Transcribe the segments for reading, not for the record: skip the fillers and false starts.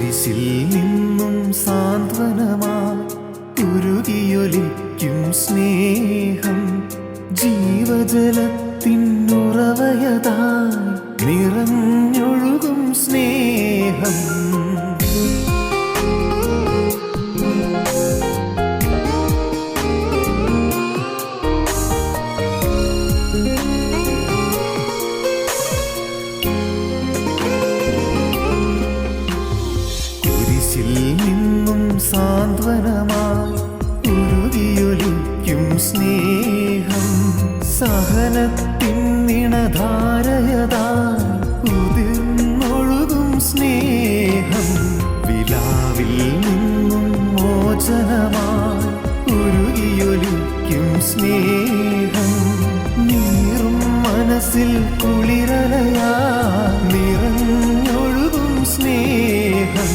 കുരിശിൽ നിന്നും സാന്ത്വനമായി ഉരുകിയൊലിക്കും സ്നേഹം, ജീവജലത്തിനുറവയതായി നിറഞ്ഞൊഴുകും സ്നേഹം. സാന്ത്വനമായി ഉരുകിയൊലിക്കും സ്നേഹം, സഹനത്തിൻ നിണധാരയതായി ഉതിർന്നൊഴുകും സ്നേഹം, വിലാവിൽ നിന്നും മോചനമായി ഉരുകിയൊലിക്കും സ്നേഹം, നീറും മനസ്സിൽ കുളിരലയായി നിറഞ്ഞൊഴുകും സ്നേഹം.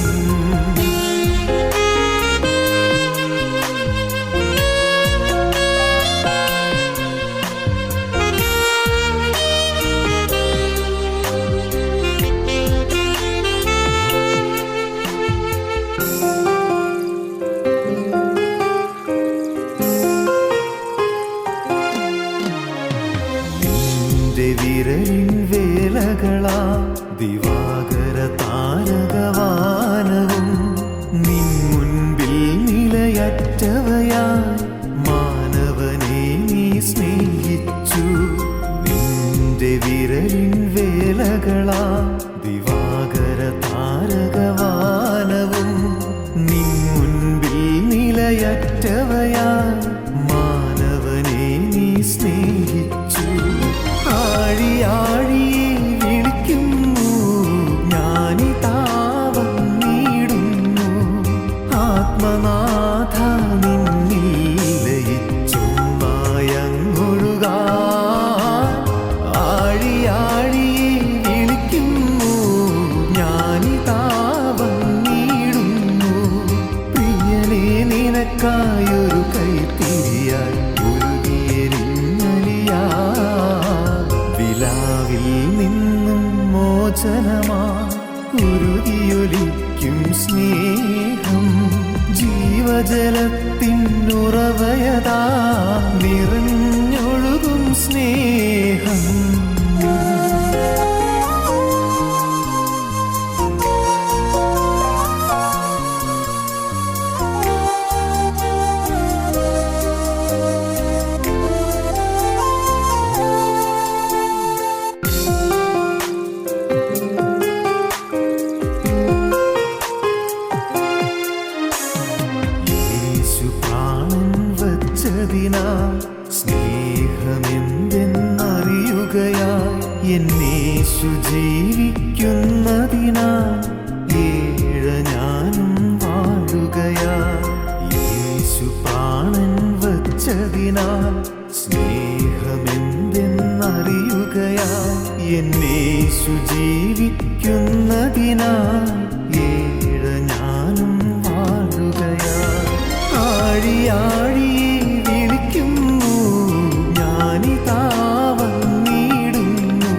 വിരലിൻ വേലകളാ ദിവാകര താരകവാനവും, നിൻ മുൻപിൽ നിലയറ്റവയായി മാനവനെ നീ സ്നേഹിച്ചു. നിന്റെ വിരലിൻ വേലകളാ ദിവാകര താരകവാനവും, നിൻ മുൻപിൽ നിലയറ്റവയായി മാനവനെ നീ സ്നേഹിച്ചു. ആഴിയാഴിയെ വിളിക്കുന്നു ഞാനിതാ വന്നിടുന്നു, ആത്മനാഥ നിന്നിൽ ലയിച്ചൊന്നായങ്ങൊഴുകാൻ. ആഴിയാഴിയെ വിളിക്കുന്നു ഞാനിതാ വന്നിടുന്നു, പ്രിയനെ നിനക്കായൊരു കൈത്തിരിയായി വിലാവിൽ നിന്നും മോചനമായി ഉരുകിയൊലിക്കും സ്നേഹം, ജീവജലത്തിനുറവയതാ നിറഞ്ഞൊഴുകും സ്നേഹം. സ്നേഹമെന്തെന്നറിയുകയായി എന്നേശു ജീവിക്കുന്നതിനാൽ ഏഴ ഞാനും വാഴുകയായി. യേശു പ്രാണൻ വച്ചതിനാൽ സ്നേഹമെന്തെന്നറിയുകയായി എന്നേശു ജീവിക്കുന്നതിനാൽ ഏഴ ഞാനും വാഴുകയായി. ആഴിയാഴിയെ വിളിക്കുന്നു ഞാനിതാ വന്നിടുന്നു,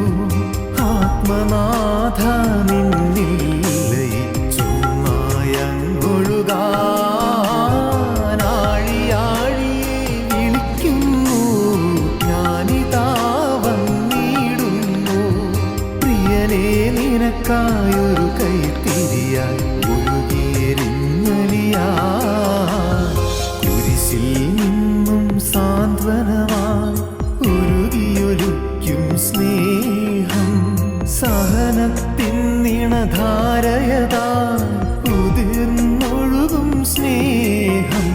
ആത്മനാഥ നിന്നിൽ ലയിച്ചൊന്നായങ്ങൊഴുകാൻ. ആഴിയാഴിയെ വിളിക്കുന്നു ഞാനിതാ വന്നിടുന്നു, പ്രിയനെ നിനക്കായൊരു കൈത്തിരിയായി ഒഴുകിയെരിഞ്ഞലിയാൻ. കുരിശിൽ നിന്നും സാന്ത്വനമായി ഉരുകിയൊലിക്കും സ്നേഹം, സഹനത്തിൻ നിണധാരയതായി ഉതിർന്നൊഴുകും സ്നേഹം,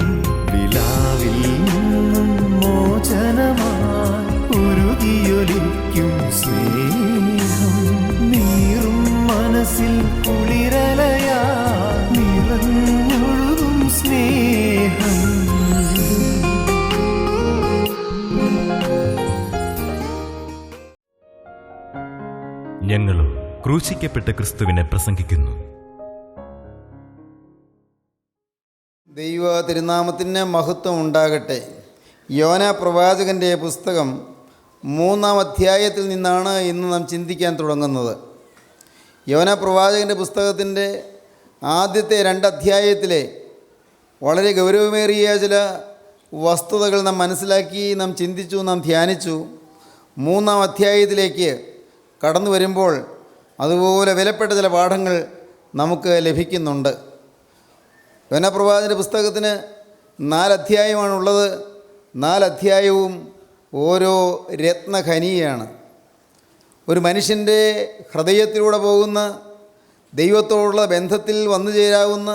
വിലാവിൽ നിന്നും മോചനമായി ഉരുകിയൊലിക്കും സ്നേഹം, നീറും മനസ്സിൽ കുളിരലയായി നിറഞ്ഞൊഴുകും സ്നേഹം. ഞങ്ങളും ക്രൂശിക്കപ്പെട്ട ക്രിസ്തുവിനെ പ്രസംഗിക്കുന്നു. ദൈവ തിരുനാമത്തിന് മഹത്വം ഉണ്ടാകട്ടെ. യോനാ പ്രവാചകൻ്റെ പുസ്തകം 3-ാം അധ്യായത്തിൽ നിന്നാണ് ഇന്ന് നാം ചിന്തിക്കാൻ തുടങ്ങുന്നത്. യോനാ പ്രവാചകൻ്റെ പുസ്തകത്തിൻ്റെ ആദ്യത്തെ 2 അധ്യായത്തിലെ വളരെ ഗൗരവമേറിയ ചില വസ്തുതകൾ നാം മനസ്സിലാക്കി, നാം ചിന്തിച്ചു, നാം ധ്യാനിച്ചു. 3-ാം അധ്യായത്തിലേക്ക് കടന്നു വരുമ്പോൾ അതുപോലെ വിലപ്പെട്ട ചില പാഠങ്ങൾ നമുക്ക് ലഭിക്കുന്നുണ്ട്. യോനാപ്രവാചകൻ്റെ പുസ്തകത്തിന് 4 അധ്യായമാണുള്ളത്. 4 അധ്യായവും ഓരോ രത്നഖനിയാണ്. ഒരു മനുഷ്യൻ്റെ ഹൃദയത്തിലൂടെ പോകുന്ന, ദൈവത്തോടുള്ള ബന്ധത്തിൽ വന്നു ചേരാവുന്ന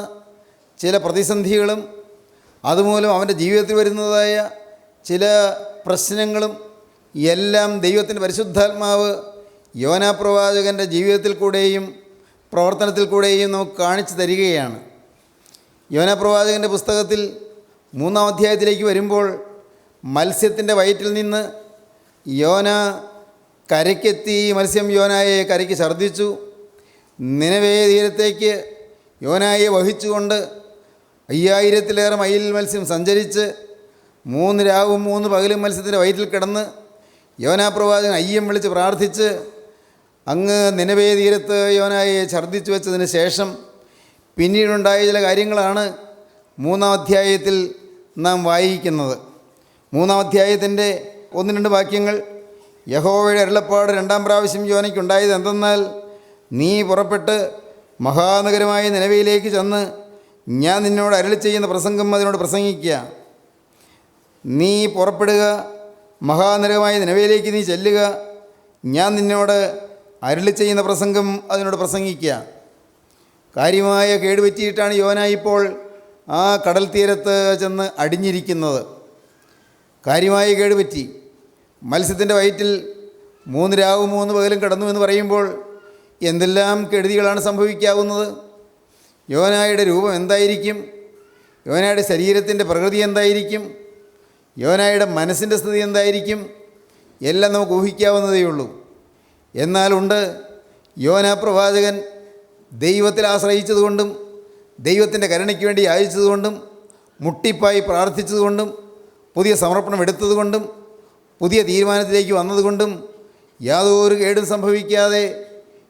ചില പ്രതിസന്ധികളും അതുമൂലം അവൻ്റെ ജീവിതത്തിൽ വരുന്നതായ ചില പ്രശ്നങ്ങളും എല്ലാം ദൈവത്തിൻ്റെ പരിശുദ്ധാത്മാവ് യോനാപ്രവാചകൻ്റെ ജീവിതത്തിൽ കൂടെയും പ്രവർത്തനത്തിൽ കൂടെയും നമുക്ക് കാണിച്ചു തരികയാണ്. യോനാപ്രവാചകൻ്റെ പുസ്തകത്തിൽ 3-ാം അധ്യായത്തിലേക്ക് വരുമ്പോൾ മത്സ്യത്തിൻ്റെ വയറ്റിൽ നിന്ന് യോന കരയ്ക്കെത്തി. മത്സ്യം യോനായെ കരയ്ക്ക് ഛർദ്ദിച്ചു. നിനവേ തീരത്തേക്ക് യോനായെ വഹിച്ചുകൊണ്ട് 5000-ലേറെ മൈൽ മത്സ്യം സഞ്ചരിച്ച് 3 രാവും 3 പകലും മത്സ്യത്തിൻ്റെ വയറ്റിൽ കിടന്ന് യോനാപ്രവാചകൻ അയ്യം വിളിച്ച് പ്രാർത്ഥിച്ച് അങ്ങ് നിനവേ തീരത്ത് യോനായെ ഛർദ്ദിച്ചു വെച്ചതിന് ശേഷം പിന്നീടുണ്ടായ ചില കാര്യങ്ങളാണ് 3-ാം അധ്യായത്തിൽ നാം വായിക്കുന്നത്. 3-ാം അധ്യായത്തിൻ്റെ 1-2 വാക്യങ്ങൾ: യഹോവയുടെ അരുളപ്പാട് 2-ാം പ്രാവശ്യം യോനയ്ക്കുണ്ടായത് എന്തെന്നാൽ, നീ പുറപ്പെട്ട് മഹാനഗരമായ നിനവയിലേക്ക് ചെന്ന് ഞാൻ നിന്നോട് അരുളി ചെയ്യുന്ന പ്രസംഗം അതിനോട് പ്രസംഗിക്കുക. നീ പുറപ്പെടുക, മഹാനഗരമായ നിനവയിലേക്ക് നീ ചെല്ലുക, ഞാൻ നിന്നോട് അരുളി ചെയ്യുന്ന പ്രസംഗം അതിനോട് പ്രസംഗിക്കുക. കാര്യമായ കേടുപറ്റിയിട്ടാണ് യോന ഇപ്പോൾ ആ കടൽ തീരത്ത് ചെന്ന് അടിഞ്ഞിരിക്കുന്നത്. കാര്യമായ കേടുപറ്റി. മത്സ്യത്തിൻ്റെ വയറ്റിൽ 3 രാവും 3 പകലും കിടന്നു എന്ന് പറയുമ്പോൾ എന്തെല്ലാം കെടുതികളാണ് സംഭവിക്കാവുന്നത്? യോനായുടെ രൂപം എന്തായിരിക്കും? യോനായുടെ ശരീരത്തിൻ്റെ പ്രകൃതി എന്തായിരിക്കും? യോനായുടെ മനസ്സിൻ്റെ സ്ഥിതി എന്തായിരിക്കും? എല്ലാം നമുക്ക് ഊഹിക്കാവുന്നതേ ഉള്ളൂ. എന്നാലുണ്ട്, യോനാ പ്രവാചകൻ ദൈവത്തിൽ ആശ്രയിച്ചതുകൊണ്ടും ദൈവത്തിൻ്റെ കരുണയ്ക്ക് വേണ്ടി യാചിച്ചതുകൊണ്ടും മുട്ടിപ്പായി പ്രാർത്ഥിച്ചതുകൊണ്ടും പുതിയ സമർപ്പണം എടുത്തതുകൊണ്ടും പുതിയ തീരുമാനത്തിലേക്ക് വന്നതുകൊണ്ടും യാതൊരു കേടും സംഭവിക്കാതെ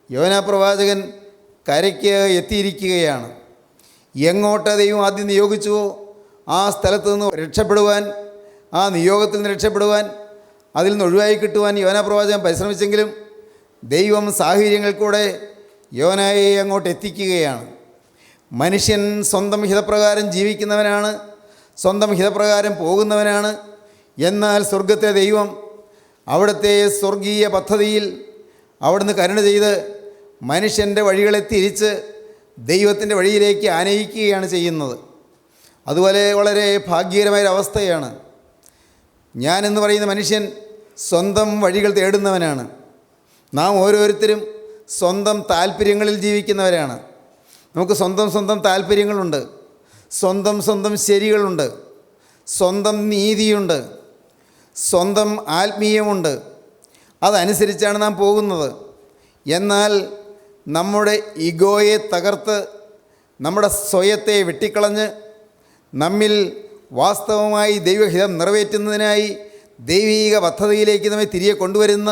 യോനാ പ്രവാചകൻ കരയ്ക്ക് എത്തിയിരിക്കുകയാണ്. എങ്ങോട്ട് ദൈവം ആദ്യം നിയോഗിച്ചുവോ ആ സ്ഥലത്ത് നിന്ന് രക്ഷപ്പെടുവാൻ, ആ നിയോഗത്തിൽ നിന്ന് രക്ഷപ്പെടുവാൻ, അതിൽ നിന്ന് ഒഴിവായി കിട്ടുവാൻ യോനാ പ്രവാചകൻ പരിശ്രമിച്ചെങ്കിലും ദൈവം സാഹചര്യങ്ങൾ കൂടെ യോനായെ അങ്ങോട്ട് എത്തിക്കുകയാണ്. മനുഷ്യൻ സ്വന്തം ഹിതപ്രകാരം ജീവിക്കുന്നവനാണ്, സ്വന്തം ഹിതപ്രകാരം പോകുന്നവനാണ്. എന്നാൽ സ്വർഗത്തിലെ ദൈവം അവിടുത്തെ സ്വർഗീയ പദ്ധതിയിൽ അവിടുന്ന് കരുണ ചെയ്ത് മനുഷ്യൻ്റെ വഴികളെ തിരിച്ച് ദൈവത്തിൻ്റെ വഴിയിലേക്ക് ആനയിക്കുകയാണ് ചെയ്യുന്നത്. അതുപോലെ വളരെ ഭാഗ്യകരമായൊരവസ്ഥയാണ്. ഞാനെന്ന് പറയുന്ന മനുഷ്യൻ സ്വന്തം വഴികൾ തേടുന്നവനാണ്. നാം ഓരോരുത്തരും സ്വന്തം താല്പര്യങ്ങളിൽ ജീവിക്കുന്നവരാണ്. നമുക്ക് സ്വന്തം താല്പര്യങ്ങളുണ്ട്, സ്വന്തം ശരികളുണ്ട്, സ്വന്തം നീതിയുണ്ട്, സ്വന്തം ആത്മീയമുണ്ട്. അതനുസരിച്ചാണ് നാം പോകുന്നത്. എന്നാൽ നമ്മുടെ ഈഗോയെ തകർത്ത് നമ്മുടെ സ്വയത്തെ വെട്ടിക്കളഞ്ഞ് നമ്മിൽ വാസ്തവമായി ദൈവഹിതം നിറവേറ്റുന്നതിനായി ദൈവീക പദ്ധതിയിലേക്ക് നമ്മെ തിരികെ കൊണ്ടുവരുന്ന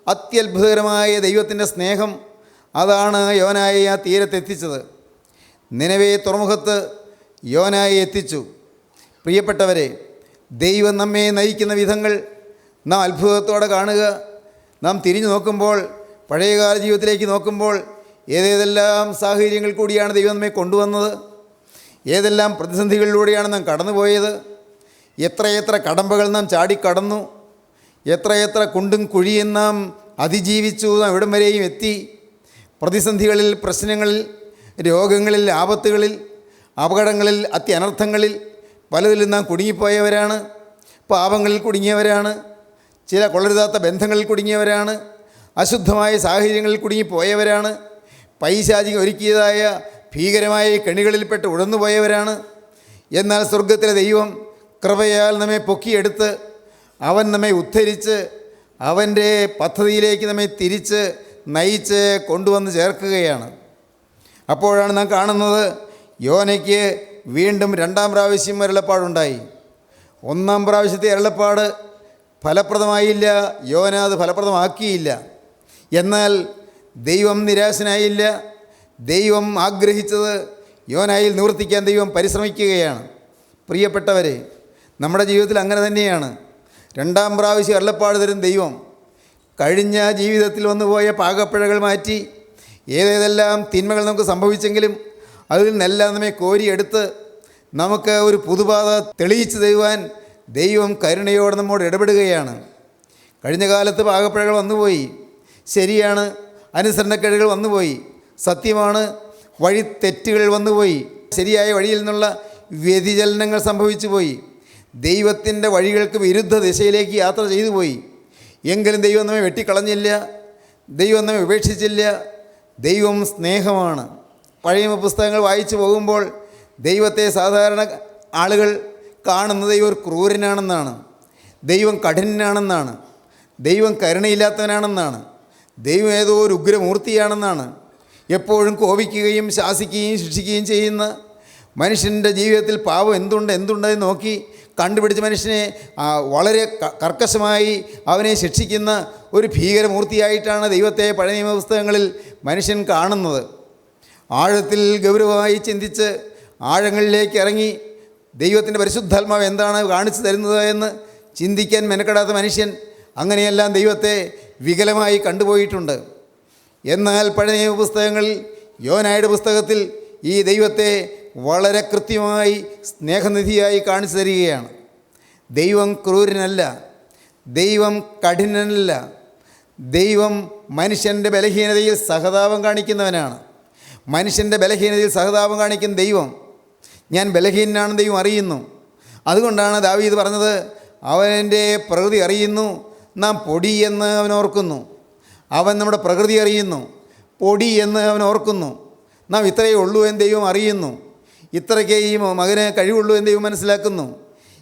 അത്യത്ഭുതകരമായ ദൈവത്തിൻ്റെ സ്നേഹം, അതാണ് യോനായെ ആ തീരത്തെത്തിച്ചത്. നിനവേ തുറമുഖത്ത് യോനായെ എത്തിച്ചു. പ്രിയപ്പെട്ടവരെ, ദൈവം നമ്മെ നയിക്കുന്ന വിധങ്ങൾ നാം അത്ഭുതത്തോടെ കാണുക. നാം തിരിഞ്ഞു നോക്കുമ്പോൾ, പഴയകാല ജീവിതത്തിലേക്ക് നോക്കുമ്പോൾ ഏതെല്ലാം സാഹചര്യങ്ങൾ കൂടിയാണ് ദൈവം നമ്മെ കൊണ്ടുവന്നത്, ഏതെല്ലാം പ്രതിസന്ധികളിലൂടെയാണ് നാം കടന്നുപോയത്, എത്രയെത്ര കടമ്പകൾ നാം ചാടിക്കടന്നു, എത്രയെത്ര കുണ്ടും കുഴിയും നാം അതിജീവിച്ചു, നാം ഇവിടം വരെയും എത്തി. പ്രതിസന്ധികളിൽ, പ്രശ്നങ്ങളിൽ, രോഗങ്ങളിൽ, ആപത്തുകളിൽ, അപകടങ്ങളിൽ, അത്യനർത്ഥങ്ങളിൽ പലതിലും നാം കുടുങ്ങിപ്പോയവരാണ്. പാപങ്ങളിൽ കുടുങ്ങിയവരാണ്, ചില കൊള്ളരുതാത്ത ബന്ധങ്ങളിൽ കുടുങ്ങിയവരാണ്, അശുദ്ധമായ സാഹചര്യങ്ങളിൽ കുടുങ്ങിപ്പോയവരാണ്, പൈശാചികം ഒരുക്കിയതായ ഭീകരമായ കെണികളിൽപ്പെട്ട് ഉഴന്നുപോയവരാണ്. എന്നാൽ സ്വർഗത്തിലെ ദൈവം കൃപയാൽ നമ്മെ പൊക്കിയെടുത്ത് അവൻ നമ്മെ ഉദ്ധരിച്ച് അവൻ്റെ പദ്ധതിയിലേക്ക് നമ്മെ തിരിച്ച് നയിച്ച് കൊണ്ടുവന്ന് ചേർക്കുകയാണ്. അപ്പോഴാണ് നാം കാണുന്നത് യോനയ്ക്ക് വീണ്ടും 2-ാം പ്രാവശ്യം അരുളപ്പാടുണ്ടായി. 1-ാം പ്രാവശ്യത്തെ അരുളപ്പാട് ഫലപ്രദമായില്ല, യോന അത് ഫലപ്രദമാക്കിയില്ല. എന്നാൽ ദൈവം നിരാശനായില്ല. ദൈവം ആഗ്രഹിച്ചത് യോനായിൽ നിവർത്തിക്കാൻ ദൈവം പരിശ്രമിക്കുകയാണ്. പ്രിയപ്പെട്ടവരെ, നമ്മുടെ ജീവിതത്തിൽ അങ്ങനെ തന്നെയാണ്. രണ്ടാം പ്രാവശ്യം അരുളപ്പാട് തരും ദൈവം. കഴിഞ്ഞ ജീവിതത്തിൽ വന്നുപോയ പാകപ്പിഴകൾ മാറ്റി ഏതേതെല്ലാം തിന്മകൾ നമുക്ക് സംഭവിച്ചെങ്കിലും അതിൽ നിന്നെല്ലാം നമ്മെ കോരിയെടുത്ത് നമുക്ക് ഒരു പുതുപാത തെളിയിച്ചു തരുവാൻ ദൈവം കരുണയോടെ നമ്മോട് ഇടപെടുകയാണ്. കഴിഞ്ഞ കാലത്ത് പാകപ്പിഴകൾ വന്നുപോയി, ശരിയാണ്. അനുസരണക്കേടുകൾ വന്നുപോയി, സത്യമാണ്. വഴി തെറ്റുകൾ വന്നുപോയി, ശരിയായ വഴിയിൽ നിന്നുള്ള വ്യതിചലനങ്ങൾ സംഭവിച്ചു പോയി. ദൈവത്തിൻ്റെ വഴികൾക്ക് വിരുദ്ധ ദിശയിലേക്ക് യാത്ര ചെയ്തു പോയി. എങ്കിലും ദൈവം നമ്മെ വെട്ടിക്കളഞ്ഞില്ല, ദൈവം നമ്മെ ഉപേക്ഷിച്ചില്ല. ദൈവം സ്നേഹമാണ്. പഴയ പുസ്തകങ്ങൾ വായിച്ചു പോകുമ്പോൾ ദൈവത്തെ സാധാരണ ആളുകൾ കാണുന്നത് ദൈവം ഒരു ക്രൂരനാണെന്നാണ്, ദൈവം കഠിനനാണെന്നാണ്, ദൈവം കരുണയില്ലാത്തവനാണെന്നാണ്, ദൈവം ഏതോ ഒരു ഉഗ്രമൂർത്തിയാണെന്നാണ്. എപ്പോഴും കോപിക്കുകയും ശാസിക്കുകയും ശിക്ഷിക്കുകയും ചെയ്യുന്ന മനുഷ്യൻ്റെ ജീവിതത്തിൽ പാപം എന്തുണ്ടെന്ന് നോക്കി കണ്ടുപിടിച്ച് മനുഷ്യനെ വളരെ കർക്കശമായി അവനെ ശിക്ഷിക്കുന്ന ഒരു ഭീകരമൂർത്തിയായിട്ടാണ് ദൈവത്തെ പഴയ നിയമപുസ്തകങ്ങളിൽ മനുഷ്യൻ കാണുന്നത്. ആഴത്തിൽ ഗൗരവമായി ചിന്തിച്ച് ആഴങ്ങളിലേക്ക് ഇറങ്ങി ദൈവത്തിൻ്റെ പരിശുദ്ധാത്മാവ് എന്താണ് കാണിച്ചു തരുന്നത് എന്ന് ചിന്തിക്കാൻ മെനക്കെടാത്ത മനുഷ്യൻ അങ്ങനെയെല്ലാം ദൈവത്തെ വികലമായി കണ്ടുപോയിട്ടുണ്ട്. എന്നാൽ പഴയ നിയമപുസ്തകങ്ങളിൽ യോനായുടെ പുസ്തകത്തിൽ ഈ ദൈവത്തെ വളരെ കൃത്യമായി സ്നേഹനിധിയായി കാണിച്ചു തരികയാണ്. ദൈവം ക്രൂരനല്ല, ദൈവം കഠിനനല്ല, ദൈവം മനുഷ്യൻ്റെ ബലഹീനതയിൽ സഹതാപം കാണിക്കുന്നവനാണ്. മനുഷ്യൻ്റെ ബലഹീനതയിൽ സഹതാപം കാണിക്കുന്ന ദൈവം, ഞാൻ ബലഹീനനാണെന്ന് ദൈവം അറിയുന്നു. അതുകൊണ്ടാണ് ദാവീദ് പറഞ്ഞത്, അവൻ്റെ പ്രകൃതി അറിയുന്നു, നാം പൊടി എന്ന് അവൻ ഓർക്കുന്നു. അവൻ നമ്മുടെ പ്രകൃതി അറിയുന്നു, പൊടി എന്ന് അവൻ ഓർക്കുന്നു. നാം ഇത്രയേ ഉള്ളൂ എന്ന് ദൈവം അറിയുന്നു. ഇത്രയ്ക്കേ ഈ മകന് കഴിവുള്ളൂ എന്ന് ദൈവം മനസ്സിലാക്കുന്നു.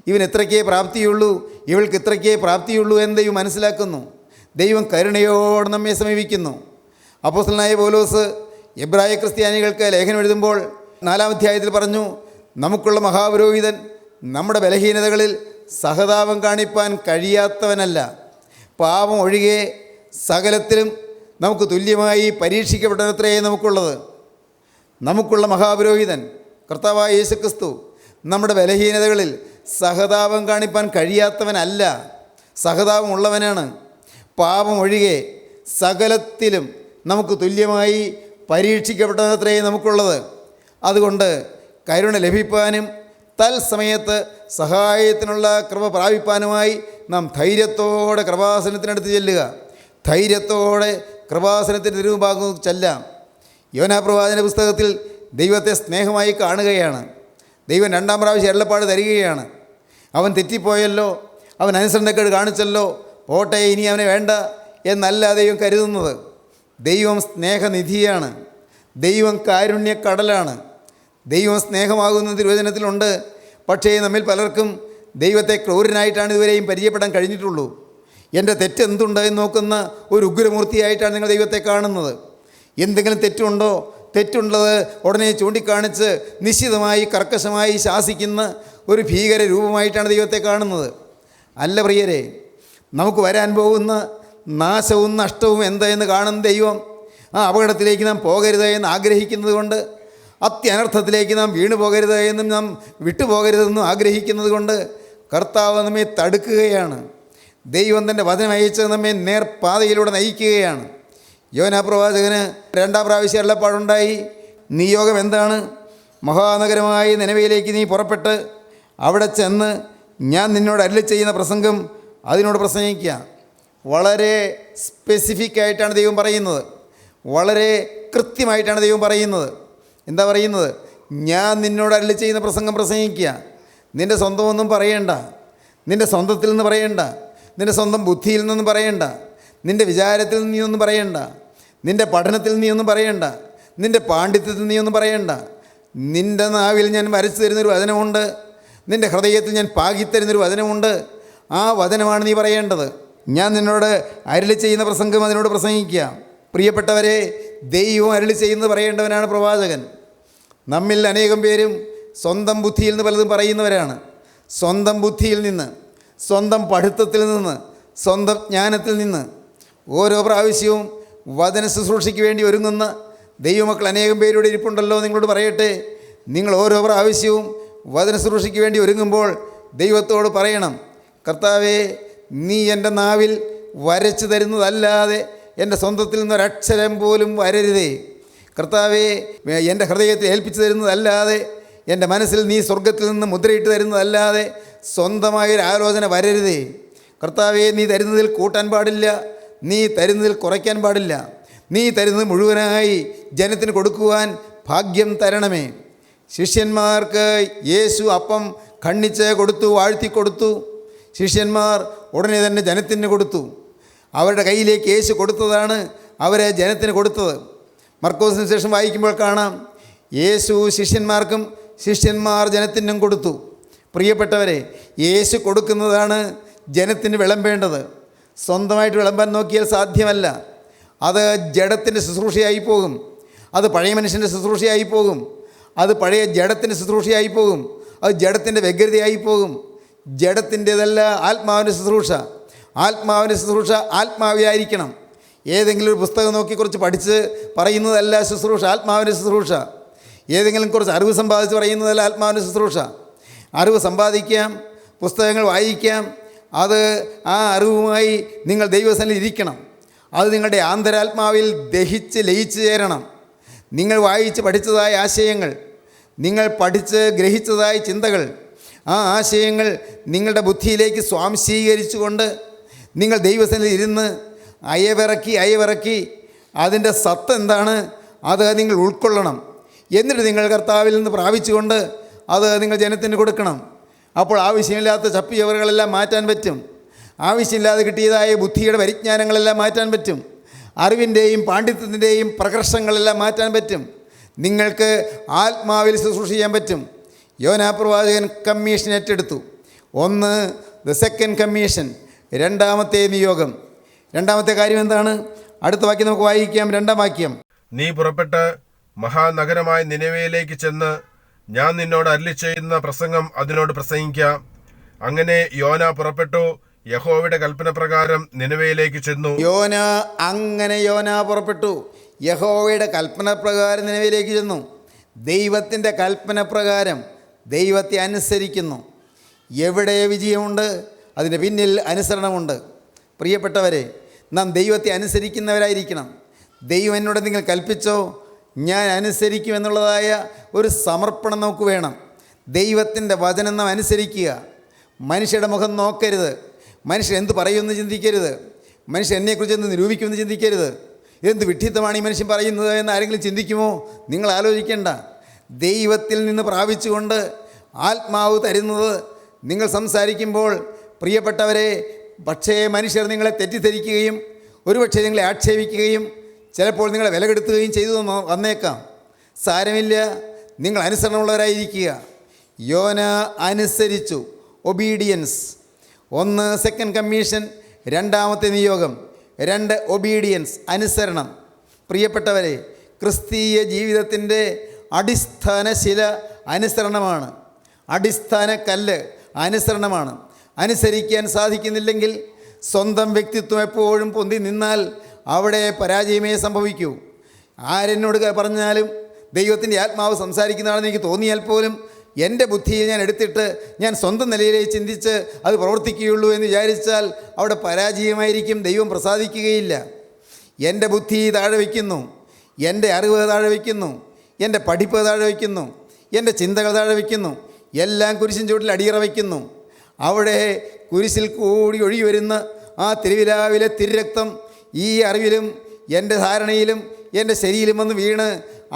ഇവൻ ഇത്രയ്ക്കേ പ്രാപ്തിയുള്ളൂ, ഇവൾക്ക് ഇത്രയ്ക്കേ പ്രാപ്തിയുള്ളൂ എന്ന് ദൈവം മനസ്സിലാക്കുന്നു. ദൈവം കരുണയോടെ നമ്മെ സമീപിക്കുന്നു. അപ്പോസ്തലനായ പൗലോസ് എബ്രായ ക്രിസ്ത്യാനികൾക്ക് ലേഖനം എഴുതുമ്പോൾ 4-ാം അധ്യായത്തിൽ പറഞ്ഞു, നമുക്കുള്ള മഹാപുരോഹിതൻ നമ്മുടെ ബലഹീനതകളിൽ സഹതാപം കാണിപ്പാൻ കഴിയാത്തവനല്ല, പാപം ഒഴികെ സകലത്തിലും നമുക്ക് തുല്യമായി പരീക്ഷിക്കപ്പെട്ടത്രേ നമുക്കുള്ളത്. നമുക്കുള്ള മഹാപുരോഹിതൻ കർത്താവായ യേശുക്രിസ്തു നമ്മുടെ ബലഹീനതകളിൽ സഹതാപം കാണിപ്പാൻ കഴിയാത്തവനല്ല, സഹതാപം ഉള്ളവനാണ്. പാപം ഒഴികെ സകലത്തിലും നമുക്ക് തുല്യമായി പരീക്ഷിക്കപ്പെട്ടത്രേ നമുക്കുള്ളത്. അതുകൊണ്ട് കരുണ ലഭിപ്പാനും തൽസമയത്ത് സഹായത്തിനുള്ള കൃപ പ്രാപിപ്പാനുമായി നാം ധൈര്യത്തോടെ കൃപാസനത്തിനടുത്ത് ചെല്ലുക. ധൈര്യത്തോടെ കൃപാസനത്തിൻ്റെ തിരുമുമ്പാകെ ചെല്ലാം. യോനാ പ്രവാചകന്റെ പുസ്തകത്തിൽ ദൈവത്തെ സ്നേഹമായി കാണുകയാണ്. ദൈവം 2-ാം പ്രാവശ്യം അരുളപ്പാട് തരികയാണ്. അവൻ തെറ്റിപ്പോയല്ലോ, അവൻ അനുസരണക്കേട് കാണിച്ചല്ലോ, പോട്ടെ, ഇനി അവനെ വേണ്ട എന്നല്ല ദൈവം കരുതുന്നത്. ദൈവം സ്നേഹനിധിയാണ്, ദൈവം കാരുണ്യക്കടലാണ്. ദൈവം സ്നേഹമാകുന്ന തിരുവചനത്തിലുണ്ട്. പക്ഷേ നമ്മിൽ പലർക്കും ദൈവത്തെ ക്രൂരനായിട്ടാണ് ഇതുവരെയും പരിചയപ്പെടാൻ കഴിഞ്ഞിട്ടുള്ളൂ. എൻ്റെ തെറ്റെന്തുണ്ട് എന്ന് നോക്കുന്ന ഒരു ഉഗ്രമൂർത്തിയായിട്ടാണ് നിങ്ങൾ ദൈവത്തെ കാണുന്നത്. എന്തെങ്കിലും തെറ്റുണ്ടോ, തെറ്റുള്ളത് ഉടനെ ചൂണ്ടിക്കാണിച്ച് നിശ്ചിതമായി കർക്കശമായി ശാസിക്കുന്ന ഒരു ഭീകര രൂപമായിട്ടാണ് ദൈവത്തെ കാണുന്നത്. അല്ല പ്രിയരെ, നമുക്ക് വരാൻ പോകുന്ന നാശവും നഷ്ടവും എന്തായെന്ന് കാണുന്ന ദൈവം ആ അപകടത്തിലേക്ക് നാം പോകരുത് എന്ന് ആഗ്രഹിക്കുന്നത് കൊണ്ട്, അത്യനർത്ഥത്തിലേക്ക് നാം വീണു പോകരുത് എന്നും നാം വിട്ടുപോകരുതെന്നും ആഗ്രഹിക്കുന്നത് കൊണ്ട് കർത്താവ് നമ്മെ തടുക്കുകയാണ്. ദൈവം തൻ്റെ വചനം അയച്ച് നമ്മെ നേർപാതയിലൂടെ നയിക്കുകയാണ്. യോനാ പ്രവാചകന് 2-ാം പ്രാവശ്യം അരുളപ്പാടുണ്ടായി. നിയോഗം എന്താണ്? മഹാനഗരമായ നിനവയിലേക്ക് നീ പുറപ്പെട്ട് അവിടെ ചെന്ന് ഞാൻ നിന്നോട് അരുളി ചെയ്യുന്ന പ്രസംഗം അതിനോട് പ്രസംഗിക്കുക. വളരെ സ്പെസിഫിക് ആയിട്ടാണ് ദൈവം പറയുന്നത്, വളരെ കൃത്യമായിട്ടാണ് ദൈവം പറയുന്നത്. എന്താ പറയുന്നത്? ഞാൻ നിന്നോട് അരുളി ചെയ്യുന്ന പ്രസംഗം പ്രസംഗിക്കുക. നിൻ്റെ സ്വന്തമൊന്നും പറയണ്ട, നിൻ്റെ സ്വന്തത്തിൽ നിന്ന് പറയണ്ട, നിൻ്റെ സ്വന്തം ബുദ്ധിയിൽ നിന്നും പറയണ്ട, നിൻ്റെ വിചാരത്തിൽ നീ ഒന്നും പറയണ്ട, നിൻ്റെ പഠനത്തിൽ നീ ഒന്നും പറയണ്ട, നിൻ്റെ പാണ്ഡിത്യത്തിൽ നീ ഒന്നും പറയണ്ട. നിൻ്റെ നാവിൽ ഞാൻ വരച്ചു തരുന്നൊരു വചനമുണ്ട്, നിൻ്റെ ഹൃദയത്തിൽ ഞാൻ പാകിത്തരുന്നൊരു വചനമുണ്ട്. ആ വചനമാണ് നീ പറയേണ്ടത്. ഞാൻ നിന്നോട് അരുളി ചെയ്യുന്ന പ്രസംഗം അതിനോട് പ്രസംഗിക്കുക. പ്രിയപ്പെട്ടവരെ, ദൈവം അരുളി ചെയ്യുന്നത് പറയേണ്ടവനാണ് പ്രവാചകൻ. നമ്മിൽ അനേകം പേരും സ്വന്തം ബുദ്ധിയിൽ നിന്ന് പലതും പറയുന്നവരാണ്. സ്വന്തം ബുദ്ധിയിൽ നിന്ന്, സ്വന്തം പഠിത്തത്തിൽ നിന്ന്, സ്വന്തം ജ്ഞാനത്തിൽ നിന്ന് ഓരോ പ്രാവശ്യവും വചന ശുശ്രൂഷയ്ക്ക് വേണ്ടി ഒരുങ്ങുന്ന ദൈവമക്കൾ അനേകം പേരുടെ ഇരിപ്പുണ്ടല്ലോ. നിങ്ങളോട് പറയട്ടെ, നിങ്ങൾ ഓരോ പ്രാവശ്യവും വചന ശുശ്രൂഷയ്ക്ക് വേണ്ടി ഒരുങ്ങുമ്പോൾ ദൈവത്തോട് പറയണം, കർത്താവേ, നീ എൻ്റെ നാവിൽ വരച്ചു തരുന്നതല്ലാതെ എൻ്റെ സ്വന്തത്തിൽ നിന്നൊരക്ഷരം പോലും വരരുതേ. കർത്താവേ, എൻ്റെ ഹൃദയത്തിൽ ഏൽപ്പിച്ചു തരുന്നതല്ലാതെ, എൻ്റെ മനസ്സിൽ നീ സ്വർഗത്തിൽ നിന്ന് മുദ്രയിട്ട് തരുന്നതല്ലാതെ സ്വന്തമായൊരു ആലോചന വരരുതേ. കർത്താവേ, നീ തരുന്നതിൽ കൂട്ടാൻ പാടില്ല, നീ തരുന്നതിൽ കുറയ്ക്കാൻ പാടില്ല. നീ തരുന്നത് മുഴുവനായി ജനത്തിന് കൊടുക്കുവാൻ ഭാഗ്യം തരണമേ. ശിഷ്യന്മാർക്ക് യേശു അപ്പം ഖണ്ഡിച്ച് കൊടുത്തു, വാഴ്ത്തിക്കൊടുത്തു. ശിഷ്യന്മാർ ഉടനെ തന്നെ ജനത്തിന് കൊടുത്തു. അവരുടെ കയ്യിലേക്ക് യേശു കൊടുത്തതാണ് അവരെ ജനത്തിന് കൊടുത്തത്. മർക്കോസിന് ശേഷം വായിക്കുമ്പോൾ കാണാം, യേശു ശിഷ്യന്മാർക്കും ശിഷ്യന്മാർ ജനത്തിനും കൊടുത്തു. പ്രിയപ്പെട്ടവരെ, യേശു കൊടുക്കുന്നതാണ് ജനത്തിന് വിളമ്പേണ്ടത്. സ്വന്തമായിട്ട് വിളമ്പാൻ നോക്കിയാൽ സാധ്യമല്ല. അത് ജഡത്തിൻ്റെ ശുശ്രൂഷയായി പോകും, അത് പഴയ മനുഷ്യൻ്റെ ശുശ്രൂഷയായി പോകും, അത് പഴയ ജഡത്തിൻ്റെ ശുശ്രൂഷയായി പോകും, അത് ജഡത്തിൻ്റെ വ്യഗ്രതയായി പോകും. ജഡത്തിൻ്റെതല്ല ആത്മാവിൻ്റെ ശുശ്രൂഷ. ആത്മാവിൻ്റെ ശുശ്രൂഷ ആത്മാവിലായിരിക്കണം. ഏതെങ്കിലും ഒരു പുസ്തകം നോക്കി കുറച്ച് പഠിച്ച് പറയുന്നതല്ല ശുശ്രൂഷ, ആത്മാവിൻ്റെ ശുശ്രൂഷ. ഏതെങ്കിലും കുറച്ച് അറിവ് സമ്പാദിച്ച് പറയുന്നതല്ല ആത്മാവിൻ്റെ ശുശ്രൂഷ. അറിവ് സമ്പാദിക്കാം, പുസ്തകങ്ങൾ വായിക്കാം, അത് ആ അറിവുമായി നിങ്ങൾ ദൈവസന്നിധിയിൽ ഇരിക്കണം. അത് നിങ്ങളുടെ ആന്തരാത്മാവിൽ ദഹിച്ച് ലയിച്ച് ചേരണം. നിങ്ങൾ വായിച്ച് പഠിച്ചതായ ആശയങ്ങൾ, നിങ്ങൾ പഠിച്ച് ഗ്രഹിച്ചതായ ചിന്തകൾ, ആ ആശയങ്ങൾ നിങ്ങളുടെ ബുദ്ധിയിലേക്ക് സ്വാംശീകരിച്ചുകൊണ്ട് നിങ്ങൾ ദൈവസന്നിധിയിൽ ഇരുന്ന് അയവിറക്കി അതിൻ്റെ സത്ത് എന്താണ് അത് നിങ്ങൾ ഉൾക്കൊള്ളണം. എന്നിട്ട് നിങ്ങൾ കർത്താവിൽ നിന്ന് പ്രാപിച്ചുകൊണ്ട് അത് നിങ്ങൾ ജനത്തിന് കൊടുക്കണം. അപ്പോൾ ആവശ്യമില്ലാത്ത ചപ്പിയവറുകളെല്ലാം മാറ്റാൻ പറ്റും. ആവശ്യമില്ലാതെ കിട്ടിയതായ ബുദ്ധിയുടെ പരിജ്ഞാനങ്ങളെല്ലാം മാറ്റാൻ പറ്റും. അറിവിൻ്റെയും പാണ്ഡിത്യത്തിൻ്റെയും പ്രകർഷങ്ങളെല്ലാം മാറ്റാൻ പറ്റും. നിങ്ങൾക്ക് ആത്മാവിൽ ശുശ്രൂഷ ചെയ്യാൻ പറ്റും. യോനാ പ്രവാചകൻ കമ്മീഷൻ ഏറ്റെടുത്തു. ഒന്ന്, ദ സെക്കൻഡ് കമ്മീഷൻ, രണ്ടാമത്തെ നിയോഗം. രണ്ടാമത്തെ കാര്യം എന്താണ്? അടുത്ത വാക്യം നമുക്ക് വായിക്കാം. രണ്ടാം വാക്യം, നീ പുറപ്പെട്ട് മഹാനഗരമായ നിനവയിലേക്ക് ചെന്ന് ഞാൻ നിന്നോട് അരുളി ചെയ്യുന്ന പ്രസംഗം അതിനോട് പ്രസംഗിക്കാം. അങ്ങനെ യോന പുറപ്പെട്ടു, യഹോവയുടെ കൽപ്പന പ്രകാരം നിനവയിലേക്ക് ചെന്നു. യോന പുറപ്പെട്ടു, യഹോവയുടെ കൽപ്പന പ്രകാരം നിനവയിലേക്ക് ചെന്നു. ദൈവത്തിൻ്റെ കൽപ്പന പ്രകാരം ദൈവത്തെ അനുസരിക്കുന്നു. എവിടെ വിജയമുണ്ട്, അതിൻ്റെ പിന്നിൽ അനുസരണമുണ്ട്. പ്രിയപ്പെട്ടവരെ, നാം ദൈവത്തെ അനുസരിക്കുന്നവരായിരിക്കണം. ദൈവം എന്നോട് നിങ്ങൾ കൽപ്പിച്ചോ, ഞാൻ അനുസരിക്കുമെന്നുള്ളതായ ഒരു സമർപ്പണം നമുക്ക് വേണം. ദൈവത്തിൻ്റെ വചനം നാം അനുസരിക്കുക. മനുഷ്യരുടെ മുഖം നോക്കരുത്. മനുഷ്യൻ എന്ത് പറയുമെന്ന് ചിന്തിക്കരുത്. മനുഷ്യൻ എന്നെക്കുറിച്ച് എന്ത് നിരൂപിക്കുമെന്ന് ചിന്തിക്കരുത്. ഇതെന്ത് വിഡ്ഢിത്തമാണ് ഈ മനുഷ്യൻ പറയുന്നത് എന്ന് ആരെങ്കിലും ചിന്തിക്കുമോ? നിങ്ങൾ ആലോചിക്കേണ്ട. ദൈവത്തിൽ നിന്ന് പ്രാപിച്ചുകൊണ്ട് ആത്മാവ് തരുന്നത് നിങ്ങൾ സംസാരിക്കുമ്പോൾ, പ്രിയപ്പെട്ടവരെ, പക്ഷേ മനുഷ്യർ നിങ്ങളെ തെറ്റിദ്ധരിക്കുകയും ഒരുപക്ഷെ നിങ്ങളെ ആക്ഷേപിക്കുകയും ചിലപ്പോൾ നിങ്ങളെ വിലകെടുത്തുകയും ചെയ്തു വന്നേക്കാം. സാരമില്ല, നിങ്ങൾ അനുസരണമുള്ളവരായിരിക്കുക. യോന അനുസരിച്ചു, ഒബീഡിയൻസ്. ഒന്ന്, സെക്കൻഡ് കമ്മീഷൻ, രണ്ടാമത്തെ നിയോഗം. രണ്ട്, ഒബീഡിയൻസ്, അനുസരണം. പ്രിയപ്പെട്ടവരെ, ക്രിസ്തീയ ജീവിതത്തിൻ്റെ അടിസ്ഥാന ശില അനുസരണമാണ്. അടിസ്ഥാന കല്ല് അനുസരണമാണ്. അനുസരിക്കാൻ സാധിക്കുന്നില്ലെങ്കിൽ സ്വന്തം വ്യക്തിത്വം എപ്പോഴും പൊന്തി നിന്നാൽ അവിടെ പരാജയമേ സംഭവിക്കൂ. ആരെന്നോട് പറഞ്ഞാലും ദൈവത്തിൻ്റെ ആത്മാവ് സംസാരിക്കുന്നതാണെന്ന് എനിക്ക് തോന്നിയാൽ പോലും എൻ്റെ ബുദ്ധിയെ ഞാൻ എടുത്തിട്ട് ഞാൻ സ്വന്തം നിലയിലേക്ക് ചിന്തിച്ച് അത് പ്രവർത്തിക്കുകയുള്ളൂ എന്ന് വിചാരിച്ചാൽ അവിടെ പരാജയമായിരിക്കും. ദൈവം പ്രസാദിക്കുകയില്ല. എൻ്റെ ബുദ്ധി താഴെ വയ്ക്കുന്നു, എൻ്റെ അറിവ് താഴെ വയ്ക്കുന്നു, എൻ്റെ പഠിപ്പ് താഴെ വയ്ക്കുന്നു, എൻ്റെ ചിന്തകൾ താഴെ വയ്ക്കുന്നു, എല്ലാം കുരിശിൻ ചുവട്ടിൽ അടിയറ വയ്ക്കുന്നു. അവിടെ കുരിശിൽ കൂടി ഒഴുകി വരുന്ന ആ തിരുവിലാവിലെ തിരുരക്തം ഈ അറിവിലും എൻ്റെ ധാരണയിലും എൻ്റെ ശരീരം വന്ന് വീണ്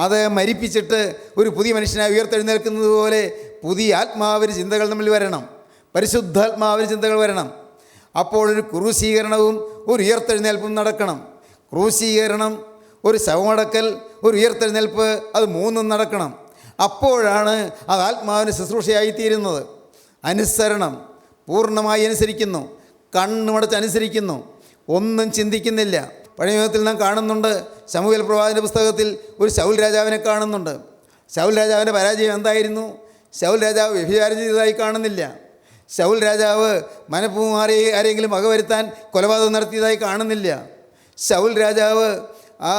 അത് മരിപ്പിച്ചിട്ട് ഒരു പുതിയ മനുഷ്യനായി ഉയർത്തെഴുന്നേൽക്കുന്നത് പോലെ പുതിയ ആത്മാവിന് ചിന്തകൾ നമ്മിൽ വരണം. പരിശുദ്ധാത്മാവിന് ചിന്തകൾ വരണം. അപ്പോൾ ഒരു ക്രൂശീകരണവും ഒരു ഉയർത്തെഴുന്നേൽപ്പും നടക്കണം. ക്രൂശീകരണം, ഒരു ശവമടക്കൽ, ഒരു ഉയർത്തെഴുന്നേൽപ്പ്, അത് മൂന്നും നടക്കണം. അപ്പോഴാണ് അത് ആത്മാവിന് ശുശ്രൂഷയായിത്തീരുന്നത്. അനുസരണം, പൂർണ്ണമായി അനുസരിക്കുന്നു, കണ്ണുമടച്ച് അനുസരിക്കുന്നു, ഒന്നും ചിന്തിക്കുന്നില്ല. പഴയ നിയമത്തിൽ നാം കാണുന്നുണ്ട്, ശമൂവേൽ പ്രവാചകന്റെ പുസ്തകത്തിൽ ഒരു ശൗൽ രാജാവിനെ കാണുന്നുണ്ട്. ശൗൽ രാജാവിൻ്റെ പരാജയം എന്തായിരുന്നു? ശൗൽ രാജാവ് വ്യഭിചാരം ചെയ്തതായി കാണുന്നില്ല. ശൗൽ രാജാവ് മനഃപൂർവ്വം ആരെങ്കിലും വകവരുത്താൻ കൊലപാതകം നടത്തിയതായി കാണുന്നില്ല. ശൗൽ രാജാവ് ആ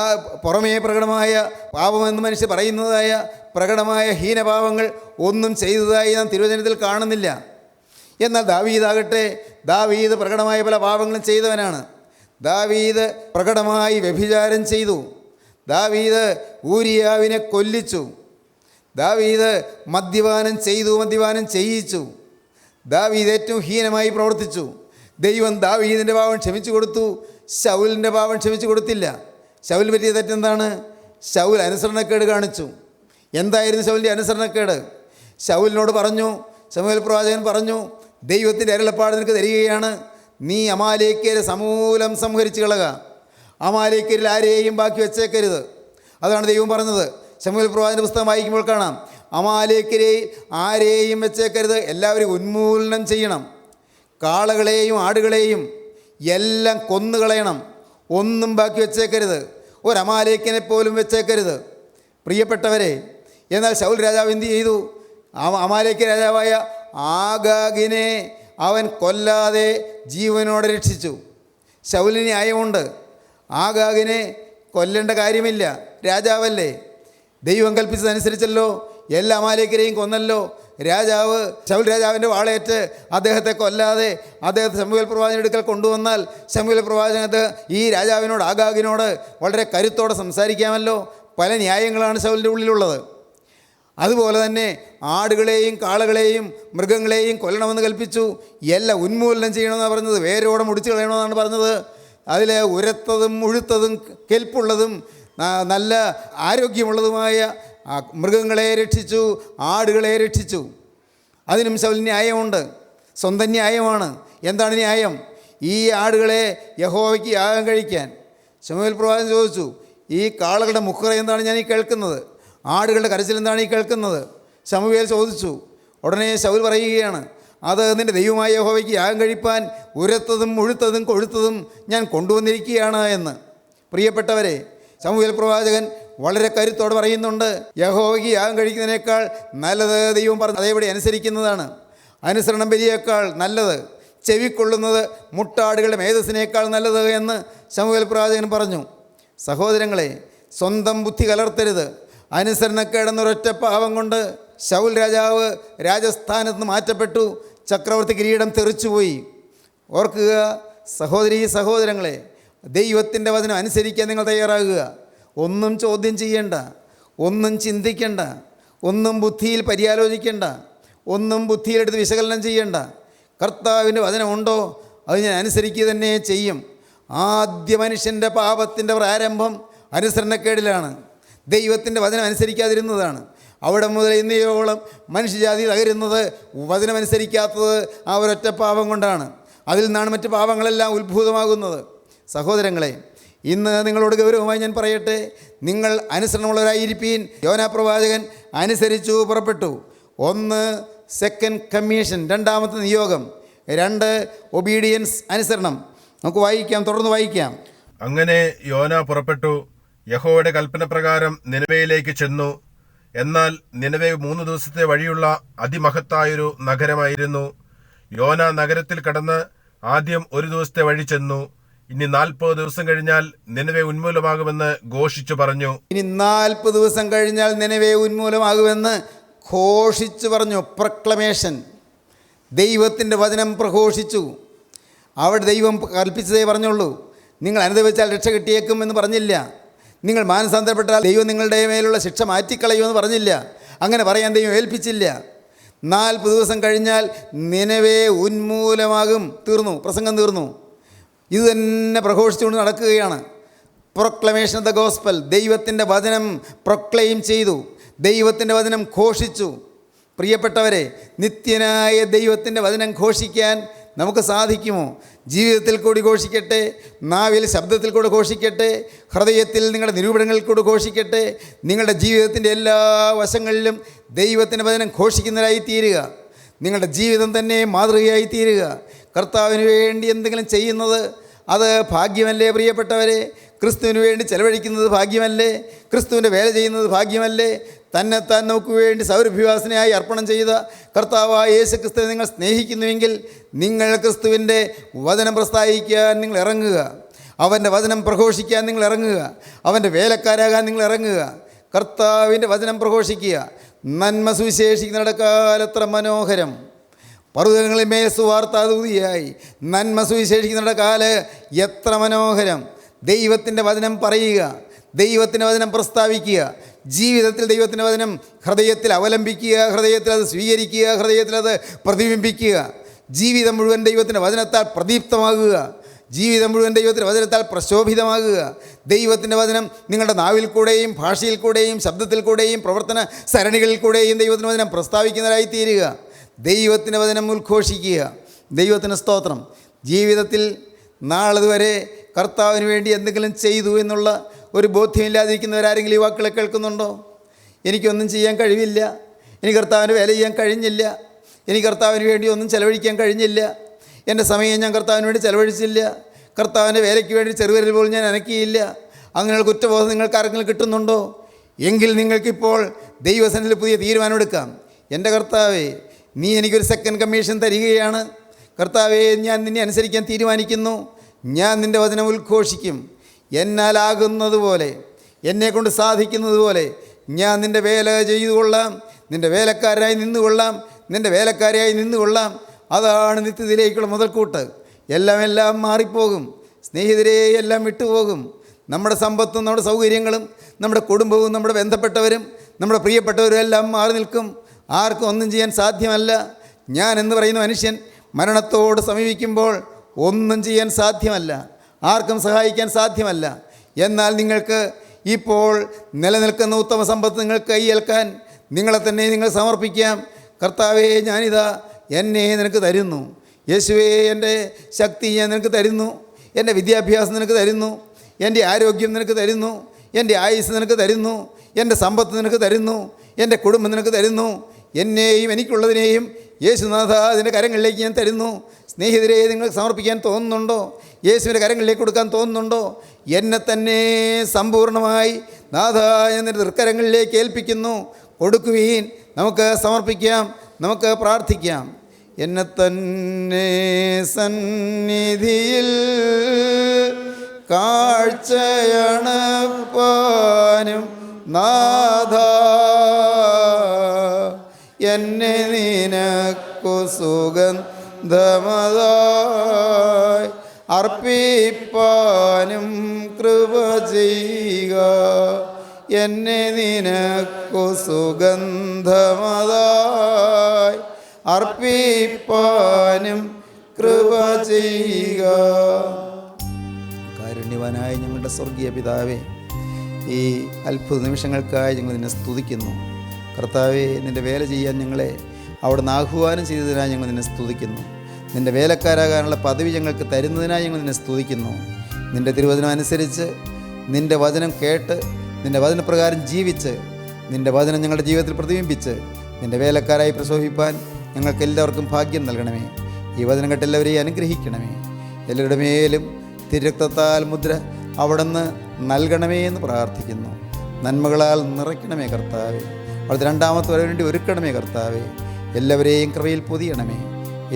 പുറമേ പ്രകടമായ പാപമെന്ന് മനുഷ്യർ പറയുന്നതായ പ്രകടമായ ഹീനപാപങ്ങൾ ഒന്നും ചെയ്തതായി നാം തിരുവചനത്തിൽ കാണുന്നില്ല. എന്നാൽ ദാവീദാകട്ടെ, ദാവീദ് പ്രകടമായ പല പാപങ്ങളും ചെയ്തവനാണ്. ദാവീദ് പ്രകടമായി വ്യഭിചാരം ചെയ്തു. ദാവീദ് ഊരിയാവിനെ കൊല്ലിച്ചു. ദാവീദ് മദ്യപാനം ചെയ്യിച്ചു. ദാവീദ് ഏറ്റവും ഹീനമായി പ്രവർത്തിച്ചു. ദൈവം ദാവീദിൻ്റെ പാപം ക്ഷമിച്ചു കൊടുത്തു, ശൗലിൻ്റെ പാപം ക്ഷമിച്ചു കൊടുത്തില്ല. ശൗലിന് പറ്റിയ തെറ്റെന്താണ്? ശൗൽ അനുസരണക്കേട് കാണിച്ചു. എന്തായിരുന്നു ശൗലിൻ്റെ അനുസരണക്കേട്? ശൗലിനോട് പറഞ്ഞു, ശമൂവേൽ പ്രവാചകൻ പറഞ്ഞു, ദൈവത്തിൻ്റെ അരുളപ്പാട് നിനക്ക് തരികയാണ്, നീ അമാലേക്യരെ സമൂലം സംഹരിച്ചു കളക, അമാലേക്യരിൽ ആരെയും ബാക്കി വെച്ചേക്കരുത്. അതാണ് ദൈവം പറഞ്ഞത്. ശമൂവേൽ പ്രവാചകൻ്റെ പുസ്തകം വായിക്കുമ്പോൾ കാണാം, അമാലേക്യരെ ആരെയും വെച്ചേക്കരുത്, എല്ലാവരും ഉന്മൂലനം ചെയ്യണം. കാളകളെയും ആടുകളെയും എല്ലാം കൊന്നുകളയണം, ഒന്നും ബാക്കി വെച്ചേക്കരുത്, ഒരമാലേക്യനെ പോലും വെച്ചേക്കരുത്. പ്രിയപ്പെട്ടവരെ, എന്നാൽ ശൗൽ രാജാവ് എന്ത് ചെയ്തു? അമാലേക്യ രാജാവായ ആഗാഗിനെ അവൻ കൊല്ലാതെ ജീവനോടെ രക്ഷിച്ചു. ശൗലിന് ന്യായമുണ്ട്. ആഗാഗിനെ കൊല്ലേണ്ട കാര്യമില്ല, രാജാവല്ലേ. ദൈവം കൽപ്പിച്ചതനുസരിച്ചല്ലോ എല്ലാ അമാലേക്യരെയും കൊന്നല്ലോ. ശൗൽ രാജാവിൻ്റെ വാളേറ്റ് അദ്ദേഹത്തെ കൊല്ലാതെ അദ്ദേഹത്തെ ശമൂവേൽ പ്രവാചകൻ്റെ അടുക്കൽ കൊണ്ടുവന്നാൽ ശമൂവേൽ പ്രവാചകന് ഈ രാജാവിനോട്, ആഗാഗിനോട് വളരെ കരുത്തോടെ സംസാരിക്കാമല്ലോ. പല ന്യായങ്ങളാണ് ശൗലിൻ്റെ ഉള്ളിലുള്ളത്. അതുപോലെ തന്നെ ആടുകളെയും കാളകളെയും മൃഗങ്ങളെയും കൊല്ലണമെന്ന് കൽപ്പിച്ചു. എല്ലാം ഉന്മൂലനം ചെയ്യണമെന്നാണ് പറഞ്ഞത്, വേരോടെ മുടിച്ചു കളയണമെന്നാണ് പറഞ്ഞത്. അതിൽ ഉരത്തതും മുഴുത്തതും കെൽപ്പുള്ളതും നല്ല ആരോഗ്യമുള്ളതുമായ മൃഗങ്ങളെ രക്ഷിച്ചു, ആടുകളെ രക്ഷിച്ചു. അതിനും ശൗലിന് ന്യായമുണ്ട്, സ്വന്തം ന്യായമാണ്. എന്താണ് ന്യായം? ഈ ആടുകളെ യഹോവയ്ക്ക് യാഗം കഴിക്കാൻ. ശമൂവേൽ പ്രവാചകൻ ചോദിച്ചു, ഈ കാളകളുടെ മുഖ്ര എന്താണ് ഞാൻ ഈ കേൾക്കുന്നത്? ആടുകളുടെ കരച്ചിൽ എന്താണ് ഈ കേൾക്കുന്നത്? ശമൂവേൽ ചോദിച്ചു. ഉടനെ ശൗൽ പറയുകയാണ്, അത് നിൻ്റെ ദൈവമായ യഹോവയ്ക്ക് യാഗം കഴിപ്പാൻ ഉരത്തതും മുഴുത്തതും കൊഴുത്തതും ഞാൻ കൊണ്ടുവന്നിരിക്കുകയാണ് എന്ന്. പ്രിയപ്പെട്ടവരെ, ശമൂവേൽ പ്രവാചകൻ വളരെ കരുത്തോടെ പറയുന്നുണ്ട്, യഹോവയ്ക്ക് യാഗം കഴിക്കുന്നതിനേക്കാൾ നല്ലത് ദൈവം പറഞ്ഞ് അതേപടി അനുസരിക്കുന്നതാണ്. അനുസരണം ബലിയേക്കാൾ നല്ലത്, ചെവിക്കൊള്ളുന്നത് മുട്ടാടുകളുടെ മേധസ്സിനേക്കാൾ നല്ലത് എന്ന് ശമൂവേൽ പ്രവാചകൻ പറഞ്ഞു. സഹോദരങ്ങളെ, സ്വന്തം ബുദ്ധി കലർത്തരുത്. അനുസരണക്കേടെന്നൊരൊറ്റ പാവം കൊണ്ട് ശൗൽ രാജാവ് രാജസ്ഥാനത്ത് നിന്ന് മാറ്റപ്പെട്ടു, ചക്രവർത്തി കിരീടം തെറിച്ചുപോയി. ഓർക്കുക സഹോദരങ്ങളെ, ദൈവത്തിൻ്റെ വചനം അനുസരിക്കാൻ നിങ്ങൾ തയ്യാറാകുക. ഒന്നും ചോദ്യം ചെയ്യേണ്ട, ഒന്നും ചിന്തിക്കേണ്ട, ഒന്നും ബുദ്ധിയിൽ പര്യാലോചിക്കേണ്ട, ഒന്നും ബുദ്ധിയിലെടുത്ത് വിശകലനം ചെയ്യേണ്ട. കർത്താവിൻ്റെ വചനമുണ്ടോ അത് ഞാൻ അനുസരിക്കുക തന്നെ ചെയ്യും. ആദ്യ മനുഷ്യൻ്റെ പാപത്തിൻ്റെ പ്രാരംഭം അനുസരണക്കേടിലാണ്. ദൈവത്തിൻ്റെ വചനം അനുസരിക്കാതിരുന്നതാണ്. അവിടെ മുതൽ ഇന്നയോളം മനുഷ്യജാതി തകരുന്നത് വചനമനുസരിക്കാത്തത് ആ ഒരൊറ്റ പാപം കൊണ്ടാണ്. അതിൽ നിന്നാണ് മറ്റ് പാപങ്ങളെല്ലാം ഉത്ഭൂതമാകുന്നത്. സഹോദരങ്ങളെ, ഇന്ന് നിങ്ങളോട് ഗൗരവമായി ഞാൻ പറയട്ടെ, നിങ്ങൾ അനുസരണമുള്ളവരായിരിപ്പീൻ. യോനാ പ്രവാചകൻ അനുസരിച്ചു, പുറപ്പെട്ടു. 1 സെക്കൻഡ് കമ്മീഷൻ, രണ്ടാമത്തെ നിയോഗം. 2 ഒബീഡിയൻസ്, അനുസരണം. നമുക്ക് വായിക്കാം, തുടർന്ന് വായിക്കാം. അങ്ങനെ യോന പുറപ്പെട്ടു, യഹോവയുടെ കൽപ്പന പ്രകാരം നിനവയിലേക്ക് ചെന്നു. എന്നാൽ നിനവെ 3 ദിവസത്തെ വഴിയുള്ള അതിമഹത്തായൊരു നഗരമായിരുന്നു. യോന നഗരത്തിൽ കടന്ന് ആദ്യം 1 ദിവസത്തെ വഴി ചെന്നു. ഇനി 40 ദിവസം കഴിഞ്ഞാൽ നിനവെ ഉന്മൂലമാകുമെന്ന് ഘോഷിച്ചു പറഞ്ഞു. ഇനി 40 ദിവസം കഴിഞ്ഞാൽ നിനവെ ഉന്മൂലമാകുമെന്ന് ഘോഷിച്ചു പറഞ്ഞു. പ്രൊക്ലമേഷൻ. ദൈവത്തിൻ്റെ വചനം പ്രഘോഷിച്ചു. അവിടെ ദൈവം കൽപ്പിച്ചതേ പറഞ്ഞുള്ളൂ. നിങ്ങൾ അനുഭവിച്ചാൽ രക്ഷ കിട്ടിയേക്കും എന്ന് പറഞ്ഞില്ല. നിങ്ങൾ മാനസാന്തരപ്പെട്ടാൽ ദൈവം നിങ്ങളുടെ മേലുള്ള ശിക്ഷ മാറ്റിക്കളയുമെന്ന് പറഞ്ഞില്ല. അങ്ങനെ പറയാൻ ദൈവം ഏൽപ്പിച്ചില്ല. 40 ദിവസം കഴിഞ്ഞാൽ നിനവെ ഉന്മൂലമാകും. തീർന്നു, പ്രസംഗം തീർന്നു. ഇത് തന്നെ പ്രഘോഷിച്ചുകൊണ്ട് നടക്കുകയാണ്. Proclamation of the gospel. ദൈവത്തിൻ്റെ വചനം പ്രൊക്ലെയിം ചെയ്തു, ദൈവത്തിൻ്റെ വചനം ഘോഷിച്ചു. പ്രിയപ്പെട്ടവരെ, നിത്യനായ ദൈവത്തിൻ്റെ വചനം ഘോഷിക്കാൻ നമുക്ക് സാധിക്കുമോ? ജീവിതത്തിൽ കൂടി ഘോഷിക്കട്ടെ, നാവിൽ ശബ്ദത്തിൽ കൂടെ ഘോഷിക്കട്ടെ, ഹൃദയത്തിൽ നിങ്ങളുടെ നിരൂപണങ്ങളിൽ കൂടെ ഘോഷിക്കട്ടെ. നിങ്ങളുടെ ജീവിതത്തിൻ്റെ എല്ലാ വശങ്ങളിലും ദൈവത്തിൻ്റെ വചനം ഘോഷിക്കുന്നവരായി തീരുക. നിങ്ങളുടെ ജീവിതം തന്നെ മാതൃകയായി തീരുക. കർത്താവിന് വേണ്ടി എന്തെങ്കിലും ചെയ്യുന്നത് അത് ഭാഗ്യമല്ലേ പ്രിയപ്പെട്ടവരെ? ക്രിസ്തുവിന് വേണ്ടി ചെലവഴിക്കുന്നത് ഭാഗ്യമല്ലേ? ക്രിസ്തുവിൻ്റെ വേല ചെയ്യുന്നത് ഭാഗ്യമല്ലേ? തന്നെത്താൻ നമുക്ക് വേണ്ടി സൗരഭ്യവാസനയായി അർപ്പണം ചെയ്ത കർത്താവായ യേശു ക്രിസ്തുവിനെ നിങ്ങൾ സ്നേഹിക്കുന്നുവെങ്കിൽ നിങ്ങൾ ക്രിസ്തുവിൻ്റെ വചനം പ്രസ്താവിക്കാൻ നിങ്ങൾ ഇറങ്ങുക. അവൻ്റെ വചനം പ്രഘോഷിക്കാൻ നിങ്ങൾ ഇറങ്ങുക. അവൻ്റെ വേലക്കാരാകാൻ നിങ്ങൾ ഇറങ്ങുക. കർത്താവിൻ്റെ വചനം പ്രഘോഷിക്കുക. നന്മ സുവിശേഷിക്കുന്നിട കാലത്ര മനോഹരം. പർവ്വതങ്ങളിൽ മേൽ സുവാർത്താദൂതിയായി നന്മ സുവിശേഷിക്കുന്നിട കാല് എത്ര മനോഹരം. ദൈവത്തിൻ്റെ വചനം പറയുക, ദൈവത്തിൻ്റെ വചനം പ്രസ്താവിക്കുക, ജീവിതത്തിൽ ദൈവത്തിൻ്റെ വചനം ഹൃദയത്തിൽ അവലംബിക്കുക, ഹൃദയത്തിൽ അത് സ്വീകരിക്കുക, ഹൃദയത്തിൽ അത് പ്രതിബിംബിക്കുക. ജീവിതം മുഴുവൻ ദൈവത്തിൻ്റെ വചനത്താൽ പ്രദീപ്തമാകുക, ജീവിതം മുഴുവൻ ദൈവത്തിൻ്റെ വചനത്താൽ പ്രശോഭിതമാകുക. ദൈവത്തിൻ്റെ വചനം നിങ്ങളുടെ നാവിൽ കൂടെയും ഭാഷയിൽ കൂടെയും ശബ്ദത്തിൽ കൂടെയും പ്രവർത്തന സരണികളിൽ കൂടെയും ദൈവത്തിൻ്റെ വചനം പ്രസ്താവിക്കുന്നവരായി തീരുക. ദൈവത്തിൻ്റെ വചനം ഉദ്ഘോഷിക്കുക. ദൈവത്തിന് സ്തോത്രം. ജീവിതത്തിൽ നാളതുവരെ കർത്താവിന് വേണ്ടി എന്തെങ്കിലും ചെയ്തു എന്നുള്ള ഒരു ബോധ്യമില്ലാതിരിക്കുന്നവരാരെങ്കിലും ഈ വാക്കുകളെ കേൾക്കുന്നുണ്ടോ? എനിക്കൊന്നും ചെയ്യാൻ കഴിവില്ല, എനിക്ക് കർത്താവിന് വേല ചെയ്യാൻ കഴിഞ്ഞില്ല, എനിക്ക് കർത്താവിന് വേണ്ടി ഒന്നും ചെലവഴിക്കാൻ കഴിഞ്ഞില്ല, എൻ്റെ സമയം ഞാൻ കർത്താവിന് വേണ്ടി ചെലവഴിച്ചില്ല, കർത്താവിൻ്റെ വേലയ്ക്ക് വേണ്ടി ചെറുവിരൽ പോലും ഞാൻ അനക്കിയില്ല. അങ്ങനെയുള്ള കുറ്റബോധം നിങ്ങൾക്ക് ആരെങ്കിലും കിട്ടുന്നുണ്ടോ? എങ്കിൽ നിങ്ങൾക്കിപ്പോൾ ദൈവസന്നിധിയിൽ പുതിയ തീരുമാനമെടുക്കാം. എൻ്റെ കർത്താവേ, നീ എനിക്കൊരു സെക്കൻഡ് കമ്മീഷൻ തരികയാണ്. കർത്താവേ, ഞാൻ നിന്നെ അനുസരിക്കാൻ തീരുമാനിക്കുന്നു. ഞാൻ നിൻ്റെ വചനം ഉദ്ഘോഷിക്കും. എന്നാലാകുന്നത് പോലെ, എന്നെക്കൊണ്ട് സാധിക്കുന്നത് പോലെ ഞാൻ നിൻ്റെ വേല ചെയ്തുകൊള്ളാം, നിൻ്റെ വേലക്കാരായി നിന്നുകൊള്ളാം, നിൻ്റെ വേലക്കാരിയായി നിന്നുകൊള്ളാം. അതാണ് നിത്യത്തിലേക്കുള്ള മുതൽക്കൂട്ട്. എല്ലാം മാറിപ്പോകും സ്നേഹിതരെ, എല്ലാം വിട്ടുപോകും. നമ്മുടെ സമ്പത്തും നമ്മുടെ സൗകര്യങ്ങളും നമ്മുടെ കുടുംബവും നമ്മുടെ ബന്ധപ്പെട്ടവരും നമ്മുടെ പ്രിയപ്പെട്ടവരും എല്ലാം മാറി നിൽക്കും. ആർക്കും ഒന്നും ചെയ്യാൻ സാധ്യമല്ല. ഞാൻ എന്ന് പറയുന്ന മനുഷ്യൻ മരണത്തോട് സമീപിക്കുമ്പോൾ ഒന്നും ചെയ്യാൻ സാധ്യമല്ല, ആർക്കും സഹായിക്കാൻ സാധ്യമല്ല. എന്നാൽ നിങ്ങൾക്ക് ഇപ്പോൾ നിലനിൽക്കുന്ന ഉത്തമ സമ്പത്ത് നിങ്ങൾക്ക് കൈയേൽക്കാൻ നിങ്ങളെ തന്നെ നിങ്ങൾ സമർപ്പിക്കാം. കർത്താവേ, ഞാനിതാ എന്നെ നിനക്ക് തരുന്നു. യേശുവേ, എൻ്റെ ശക്തി ഞാൻ നിനക്ക് തരുന്നു, എൻ്റെ വിദ്യാഭ്യാസം നിനക്ക് തരുന്നു, എൻ്റെ ആരോഗ്യം നിനക്ക് തരുന്നു, എൻ്റെ ആയുസ് നിനക്ക് തരുന്നു, എൻ്റെ സമ്പത്ത് നിനക്ക് തരുന്നു, എൻ്റെ കുടുംബം നിനക്ക് തരുന്നു. എന്നെയും എനിക്കുള്ളതിനെയും യേശുനാഥ അതിൻ്റെ കരങ്ങളിലേക്ക് ഞാൻ തരുന്നു. സ്നേഹിതരെ, നിങ്ങൾക്ക് സമർപ്പിക്കാൻ തോന്നുന്നുണ്ടോ? യേശുവിൻ്റെ കരങ്ങളിലേക്ക് കൊടുക്കാൻ തോന്നുന്നുണ്ടോ? എന്നെ തന്നെ സമ്പൂർണ്ണമായി നാഥ ഞാൻ നിൻ്റെ തൃക്കരങ്ങളിലേക്ക് ഏൽപ്പിക്കുന്നു. കൊടുക്കുവീൻ. നമുക്ക് സമർപ്പിക്കാം, നമുക്ക് പ്രാർത്ഥിക്കാം. എന്നെ തന്നെ സന്നിധിയിൽ കാഴ്ചയണപ്പാനും നാഥ, എന്നെ നിനക്കു സുഗന്ധമതായി അർപ്പിപ്പാനും കൃപ ചെയ്യുക. എന്നെ നിനക്കു സുഗന്ധമതായി അർപ്പിപ്പാനും കൃപ ചെയ്യുക. കാരുണ്യവാനായ ഞങ്ങളുടെ സ്വർഗീയ പിതാവേ, ഈ അത്ഭുത നിമിഷങ്ങൾക്കായി ഞങ്ങൾ നിന്നെ സ്തുതിക്കുന്നു. കർത്താവേ, നിൻ്റെ വേല ചെയ്യാൻ ഞങ്ങളെ അവിടുന്ന് ആഹ്വാനം ചെയ്തതിനായി ഞങ്ങൾ നിന്നെ സ്തുതിക്കുന്നു. നിൻ്റെ വേലക്കാരാകാനുള്ള പദവി ഞങ്ങൾക്ക് തരുന്നതിനായി ഞങ്ങൾ നിന്നെ സ്തുതിക്കുന്നു. നിൻ്റെ തിരുവചനം അനുസരിച്ച്, നിൻ്റെ വചനം കേട്ട്, നിൻ്റെ വചനപ്രകാരം ജീവിച്ച്, നിൻ്റെ വചനം ഞങ്ങളുടെ ജീവിതത്തിൽ പ്രതിബിംബിച്ച് നിൻ്റെ വേലക്കാരായി പ്രശോഭിപ്പാൻ ഞങ്ങൾക്ക് എല്ലാവർക്കും ഭാഗ്യം നൽകണമേ. ഈ വചനം കേട്ട് എല്ലാവരെയും അനുഗ്രഹിക്കണമേ. എല്ലാവരുടെ മേലും തിരുരക്തത്താൽ മുദ്ര അവിടുന്ന് നൽകണമേ എന്ന് പ്രാർത്ഥിക്കുന്നു. നന്മകളാൽ നിറയ്ക്കണമേ കർത്താവേ. അവിടുത്തെ രണ്ടാമത്തെ വരവിന് വേണ്ടി ഒരുക്കണമേ കർത്താവേ. എല്ലാവരെയും കൃപയിൽ പൊതിയണമേ.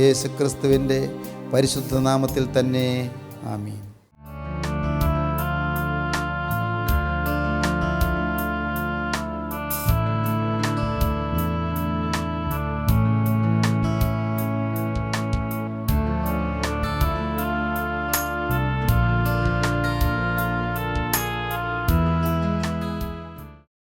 യേശുക്രിസ്തുവിൻ്റെ പരിശുദ്ധ നാമത്തിൽ തന്നെ. ആമീൻ.